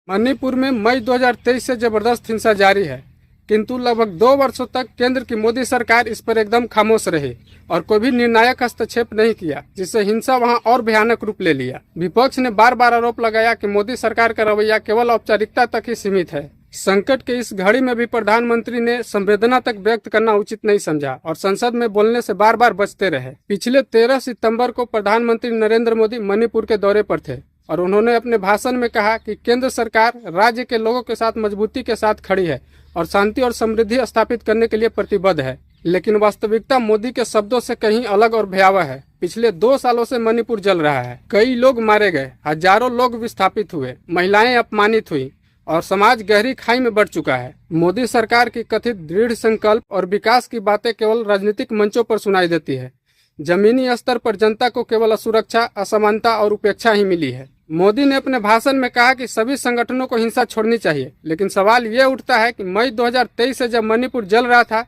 मणिपुर में मई 2023 से जबरदस्त हिंसा जारी है, किंतु लगभग 2 वर्षों तक केंद्र की मोदी सरकार इस पर एकदम खामोश रही और कोई भी निर्णायक हस्तक्षेप नहीं किया, जिससे हिंसा वहां और भयानक रूप ले लिया। विपक्ष ने बार बार आरोप लगाया कि मोदी सरकार का रवैया केवल औपचारिकता तक ही सीमित है। संकट के इस घड़ी में भी प्रधानमंत्री ने संवेदना तक व्यक्त करना उचित नहीं समझा और संसद में बोलने से बार बार बचते रहे। पिछले 13 सितंबर को प्रधानमंत्री नरेंद्र मोदी मणिपुर के दौरे पर थे और उन्होंने अपने भाषण में कहा कि केंद्र सरकार राज्य के लोगों के साथ मजबूती के साथ खड़ी है और शांति और समृद्धि स्थापित करने के लिए प्रतिबद्ध है। लेकिन वास्तविकता मोदी के शब्दों से कहीं अलग और भयावह है। पिछले 2 सालों से मणिपुर जल रहा है। कई लोग मारे गए, हजारों लोग विस्थापित हुए, महिलाएं अपमानित हुई और समाज गहरी खाई में बढ़ चुका है। मोदी सरकार की कथित दृढ़ संकल्प और विकास की बातें केवल राजनीतिक मंचों पर सुनाई देती है। जमीनी स्तर पर जनता को केवल असुरक्षा, असमानता और उपेक्षा ही मिली है। मोदी ने अपने भाषण में कहा कि सभी संगठनों को हिंसा छोड़नी चाहिए, लेकिन सवाल ये उठता है कि मई 2023 से जब मणिपुर जल रहा था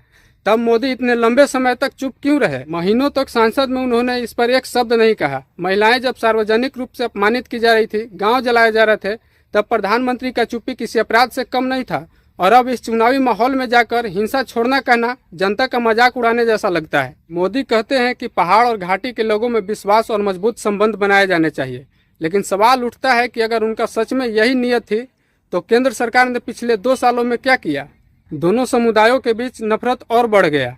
तब मोदी इतने लंबे समय तक चुप क्यों रहे। महीनों तक संसद में उन्होंने इस पर एक शब्द नहीं कहा। महिलाएं जब सार्वजनिक रूप से अपमानित की जा रही थी, गांव जलाए जा रहे थे, तब प्रधानमंत्री का चुप्पी किसी अपराध से कम नहीं था। और अब इस चुनावी माहौल में जाकर हिंसा छोड़ना कहना जनता का मजाक उड़ाने जैसा लगता है। मोदी कहते हैं कि पहाड़ और घाटी के लोगों में विश्वास और मजबूत संबंध बनाए जाने चाहिए, लेकिन सवाल उठता है कि अगर उनका सच में यही नीयत थी तो केंद्र सरकार ने पिछले 2 सालों में क्या किया। दोनों समुदायों के बीच नफरत और बढ़ गया।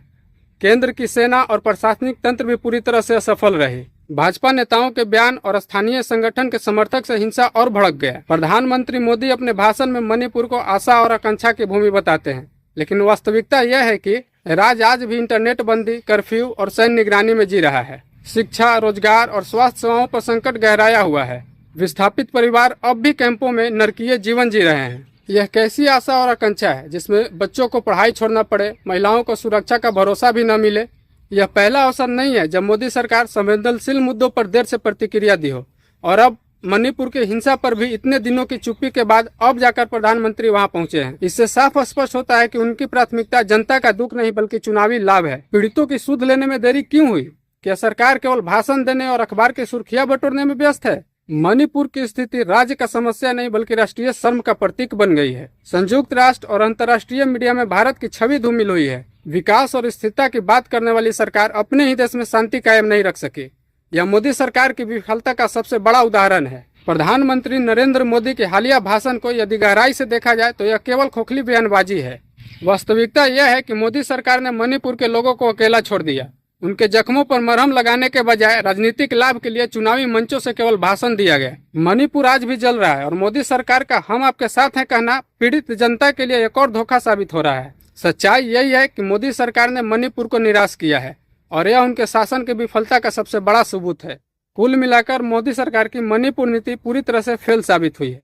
केंद्र की सेना और प्रशासनिक तंत्र भी पूरी तरह से असफल रहे। भाजपा नेताओं के बयान और स्थानीय संगठन के समर्थक से हिंसा और भड़क गया। प्रधानमंत्री मोदी अपने भाषण में मणिपुर को आशा और आकांक्षा की भूमि बताते हैं, लेकिन वास्तविकता यह है कि राज्य आज भी इंटरनेट बंदी, कर्फ्यू और सैन्य निगरानी में जी रहा है। शिक्षा, रोजगार और स्वास्थ्य सेवाओं पर संकट गहराया हुआ है। विस्थापित परिवार अब भी कैंपों में नरकीय जीवन जी रहे हैं। यह कैसी आशा और आकांक्षा है जिसमें बच्चों को पढ़ाई छोड़ना पड़े, महिलाओं को सुरक्षा का भरोसा भी न मिले। यह पहला अवसर नहीं है जब मोदी सरकार संवेदनशील मुद्दों पर देर से प्रतिक्रिया दी हो, और अब मणिपुर की हिंसा पर भी इतने दिनों की चुप्पी के बाद अब जाकर प्रधानमंत्री वहां पहुंचे हैं। इससे साफ स्पष्ट होता है कि उनकी प्राथमिकता जनता का दुख नहीं बल्कि चुनावी लाभ है। पीड़ितों की सुध लेने में देरी क्यों हुई? क्या सरकार केवल भाषण देने और अखबार की सुर्खियां बटोरने में व्यस्त है? मणिपुर की स्थिति राज्य का समस्या नहीं बल्कि राष्ट्रीय शर्म का प्रतीक बन गई है। संयुक्त राष्ट्र और अंतर्राष्ट्रीय मीडिया में भारत की छवि धूमिल हुई है। विकास और स्थिरता की बात करने वाली सरकार अपने ही देश में शांति कायम नहीं रख सकी। यह मोदी सरकार की विफलता का सबसे बड़ा उदाहरण है। प्रधानमंत्री नरेंद्र मोदी के हालिया भाषण को यदि गहराई से देखा जाए तो यह केवल खोखली बयानबाजी है। वास्तविकता यह है कि मोदी सरकार ने मणिपुर के लोगों को अकेला छोड़ दिया। उनके जख्मों पर मरहम लगाने के बजाय राजनीतिक लाभ के लिए चुनावी मंचों से केवल भाषण दिया गया। मणिपुर आज भी जल रहा है और मोदी सरकार का हम आपके साथ हैं कहना पीड़ित जनता के लिए एक और धोखा साबित हो रहा है। सच्चाई यही है कि मोदी सरकार ने मणिपुर को निराश किया है और यह उनके शासन की विफलता का सबसे बड़ा सबूत है। कुल मिलाकर मोदी सरकार की मणिपुर नीति पूरी तरह से फेल साबित हुई है।